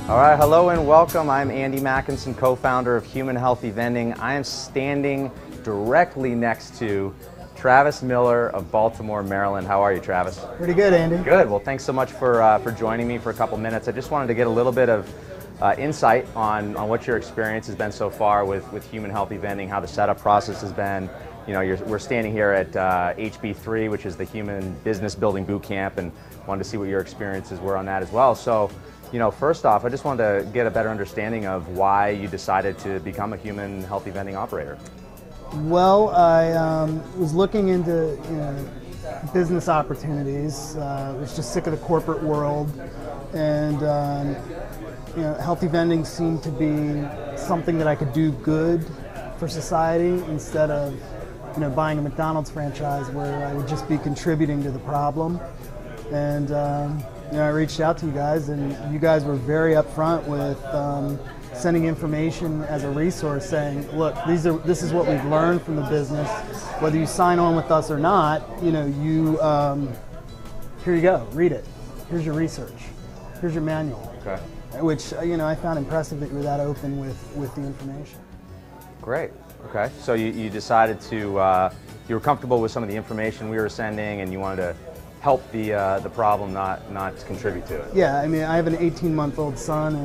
All right, hello and welcome. I'm Andy Mackinson, co-founder of Human Healthy Vending. I am standing directly next to Travis Miller of Baltimore, Maryland. How are you, Travis? Pretty good, Andy. Good. Well, thanks so much for joining me for a couple minutes. I just wanted to get a little bit of insight on what your experience has been so far with Human Healthy Vending, how the setup process has been. You know, we're standing here at HB3, which is the Human Business Building Boot Camp, and wanted to see what your experiences were on that as well. So, you know, first off, I just wanted to get a better understanding of why you decided to become a Human Healthy Vending operator. Well, I was looking into business opportunities. I was just sick of the corporate world, and healthy vending seemed to be something that I could do good for society instead of buying a McDonald's franchise where I would just be contributing to the problem. And I reached out to you guys, and you guys were very upfront with sending information as a resource, saying, "Look, this is what we've learned from the business. Whether you sign on with us or not, here you go, read it. Here's your research. Here's your manual." Okay. Which I found impressive that you were that open with the information. Great. Okay. So you decided to you were comfortable with some of the information we were sending, and you wanted to help the problem, not contribute to it. Yeah, I mean, I have an 18-month-old son,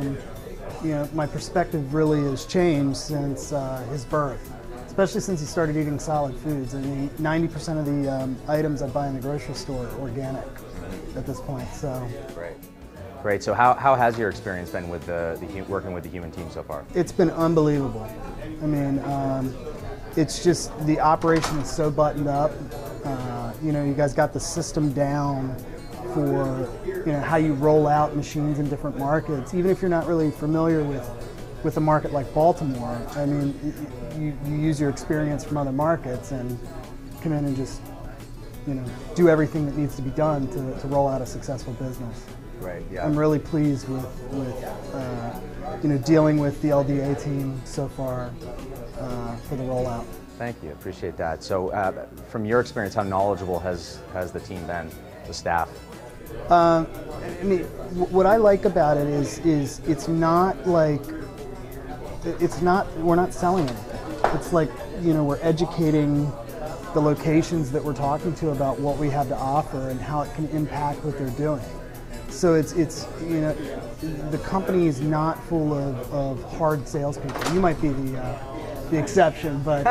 and my perspective really has changed since his birth, especially since he started eating solid foods. I mean, 90% of the items I buy in the grocery store are organic at this point. So Great. So how has your experience been with working with the Human team so far? It's been unbelievable. I mean, it's just the operation is so buttoned up. You guys got the system down for how you roll out machines in different markets. Even if you're not really familiar with a market like Baltimore, I mean, you use your experience from other markets and come in and just do everything that needs to be done to roll out a successful business. Right. Yeah. I'm really pleased with dealing with the LDA team so far for the rollout. Thank you. Appreciate that. So, from your experience, how knowledgeable has the team been, the staff? I mean, what I like about it is it's not like we're not selling anything. It's like we're educating the locations that we're talking to about what we have to offer and how it can impact what they're doing. So it's the company is not full of hard salespeople. You might be the exception, but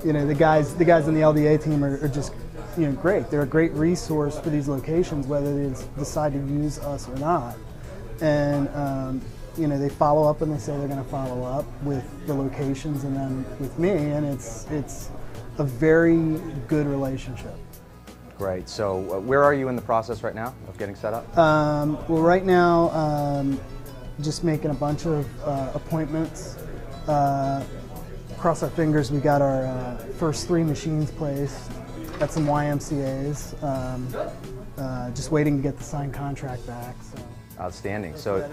the guys in the LDA team are just great. They're a great resource for these locations, whether they decide to use us or not. And they follow up and they say they're going to follow up with the locations and then with me, and it's a very good relationship. Great. So where are you in the process right now of getting set up? Well, right now, just making a bunch of appointments. Cross our fingers, we got our first 3 machines placed at some YMCA's. Just waiting to get the signed contract back. So. Outstanding. So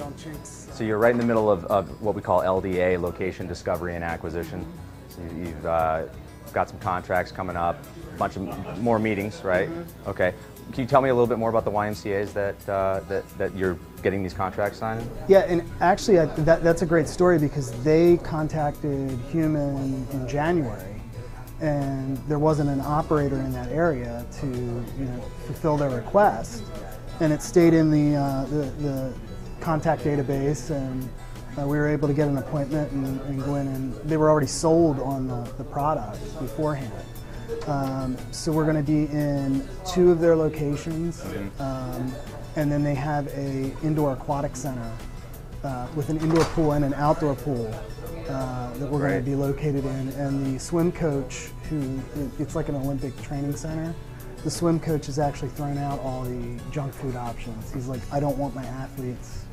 you're right in the middle of what we call LDA, location discovery and acquisition. So you've got some contracts coming up, a bunch of more meetings, right? Mm-hmm. Okay. Can you tell me a little bit more about the YMCA's that you're getting these contracts signed? Yeah, and actually that's a great story because they contacted Human in January, and there wasn't an operator in that area to fulfill their request, and it stayed in the contact database, and we were able to get an appointment and go in, and they were already sold on the product beforehand. So we're going to be in 2 of their locations, and then they have a indoor aquatic center with an indoor pool and an outdoor pool that we're going to be located in. And the swim coach, it's like an Olympic training center, the swim coach has actually thrown out all the junk food options. He's like, I don't want my athletes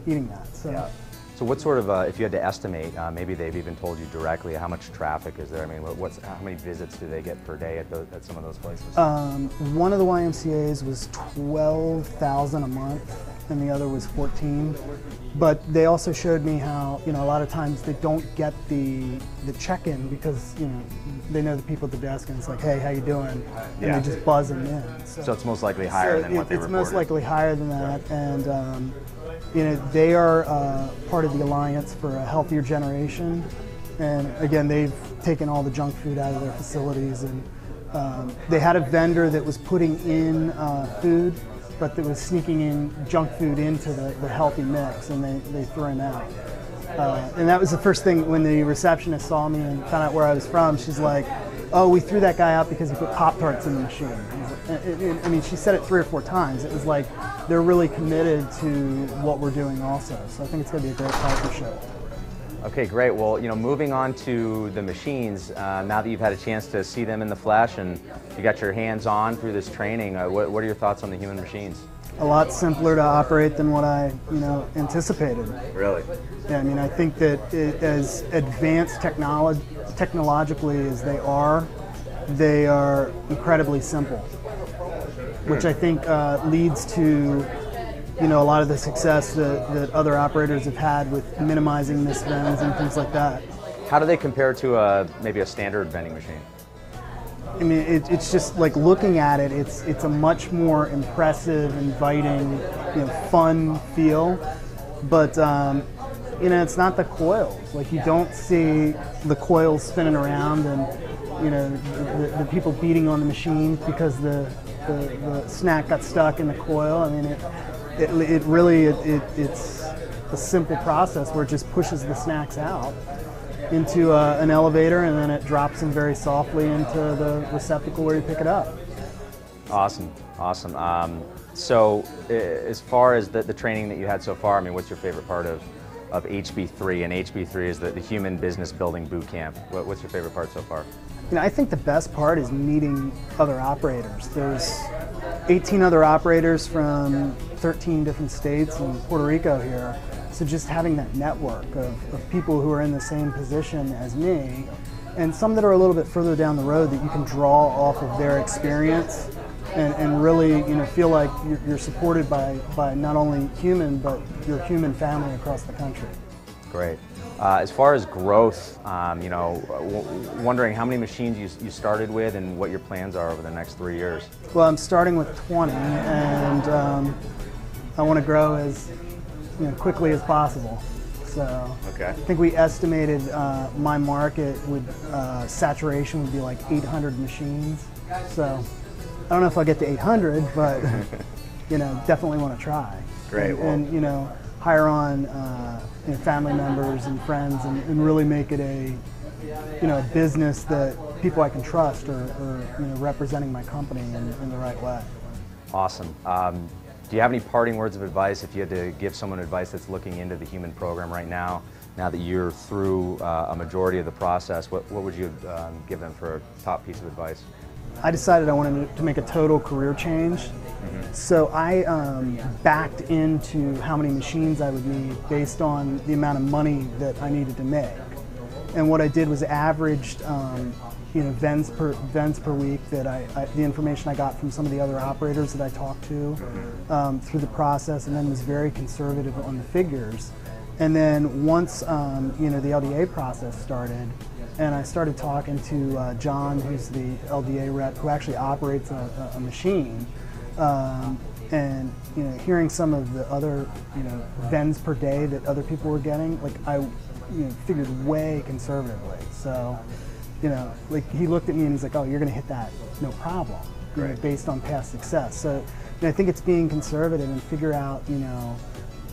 eating that. So. Yeah. So what sort of, if you had to estimate, maybe they've even told you directly, how much traffic is there? I mean, how many visits do they get per day at some of those places? One of the YMCA's was 12,000 a month, and the other was 14. But they also showed me how, a lot of times they don't get the check-in because, they know the people at the desk and it's like, hey, how you doing? And Yeah. they just buzz them in. So it's most likely higher than what they It's reported. most likely higher than that. And, they are part of the Alliance for a Healthier Generation. And again, they've taken all the junk food out of their facilities. And they had a vendor that was putting in food, but that was sneaking in junk food into the healthy mix, and they threw him out. And that was the first thing when the receptionist saw me and found out where I was from. She's like, oh, we threw that guy out because he put Pop-Tarts in the machine. I mean, she said it 3 or 4 times. It was like they're really committed to what we're doing also. So I think it's going to be a great partnership. Okay, great. Well, moving on to the machines, now that you've had a chance to see them in the flesh and you got your hands on through this training, what are your thoughts on the human machines? A lot simpler to operate than what I, anticipated. Really? Yeah, I mean, I think that as advanced technologically as they are incredibly simple, which I think leads to a lot of the success that other operators have had with minimizing misvends and things like that. How do they compare to maybe a standard vending machine? I mean, it's just like looking at it, it's a much more impressive, inviting, fun feel. But it's not the coils. Like, you don't see the coils spinning around and the people beating on the machine because the snack got stuck in the coil. I mean, it's a simple process where it just pushes the snacks out into an elevator, and then it drops them very softly into the receptacle where you pick it up. Awesome. So as far as the training that you had so far, I mean, what's your favorite part of HB3? And HB3 is the Human Business Building Boot Camp. What's your favorite part so far? I think the best part is meeting other operators. There's 18 other operators from 13 different states and Puerto Rico here. So just having that network of people who are in the same position as me, and some that are a little bit further down the road that you can draw off of their experience and really feel like you're supported by not only human, but your human family across the country. Great. As far as growth, wondering how many machines you started with and what your plans are over the next 3 years. Well, I'm starting with 20, and I want to grow as quickly as possible. So okay. I think we estimated my market saturation would be like 800 machines. So I don't know if I'll get to 800, but definitely want to try. Great. And hire on family members and friends, and really make it a business that people I can trust are representing my company in the right way. Awesome. Do you have any parting words of advice if you had to give someone advice that's looking into the human program right now that you're through a majority of the process? What would you give them for a top piece of advice? I decided I wanted to make a total career change. So I backed into how many machines I would need based on the amount of money that I needed to make. And what I did was averaged vends per week that the information I got from some of the other operators that I talked to through the process, and then was very conservative on the figures. And then once the LDA process started, and I started talking to John, who's the LDA rep, who actually operates a machine, and hearing some of the other vends per day that other people were getting, like I figured way conservatively. So like he looked at me and he's like, oh, you're going to hit that no problem, based on past success. So I think it's being conservative and figure out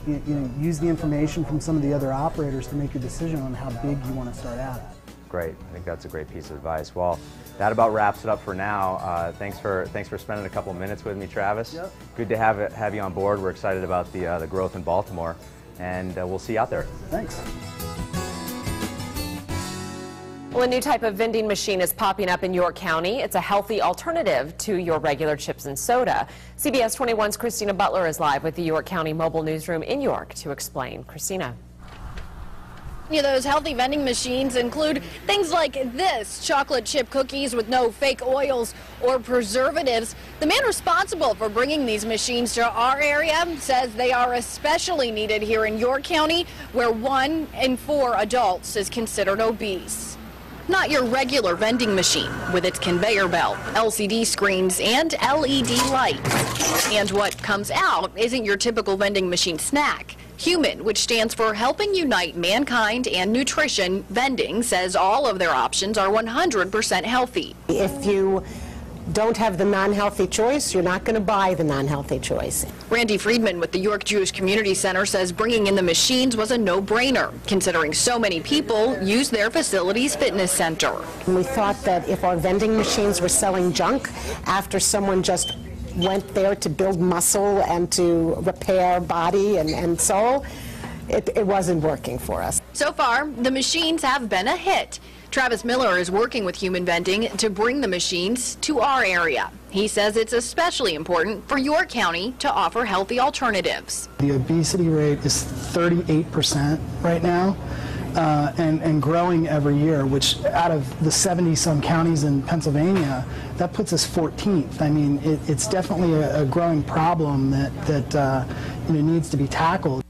use the information from some of the other operators to make your decision on how big you want to start out at. Great. I think that's a great piece of advice. Well, that about wraps it up for now. Thanks for spending a couple of minutes with me, Travis. Yep. Good to have you on board. We're excited about the growth in Baltimore, and we'll see you out there. Thanks. Well, a new type of vending machine is popping up in York County. It's a healthy alternative to your regular chips and soda. CBS 21's Christina Butler is live with the York County Mobile Newsroom in York to explain. Christina. Those healthy vending machines include things like this, chocolate chip cookies with no fake oils or preservatives. The man responsible for bringing these machines to our area says they are especially needed here in York County, where 1 in 4 adults is considered obese. Not your regular vending machine with its conveyor belt, LCD screens, and LED lights. And what comes out isn't your typical vending machine snack. Human, which stands for Helping Unite Mankind and Nutrition, Vending says all of their options are 100% healthy. If you don't have the non-healthy choice, you're not going to buy the non-healthy choice. Randy Friedman with the York Jewish Community Center says bringing in the machines was a no-brainer, considering so many people use their facility's fitness center. And we thought that if our vending machines were selling junk after someone just went there to build muscle and to repair body and soul, it wasn't working for us. So far, the machines have been a hit. Travis Miller is working with Human Vending to bring the machines to our area. He says it's especially important for York County to offer healthy alternatives. The obesity rate is 38% right now. And growing every year, which out of the 70-some counties in Pennsylvania, that puts us 14th. I mean, it's definitely a growing problem that needs to be tackled.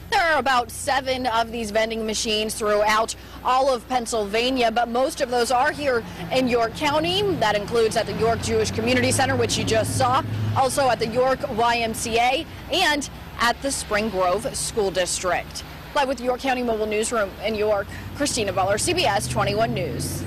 There are about 7 of these vending machines throughout all of Pennsylvania, but most of those are here in York County. That includes at the York Jewish Community Center, which you just saw, also at the York YMCA, and at the Spring Grove School District. Live with the York County Mobile Newsroom in York, Christina Buller, CBS 21 News.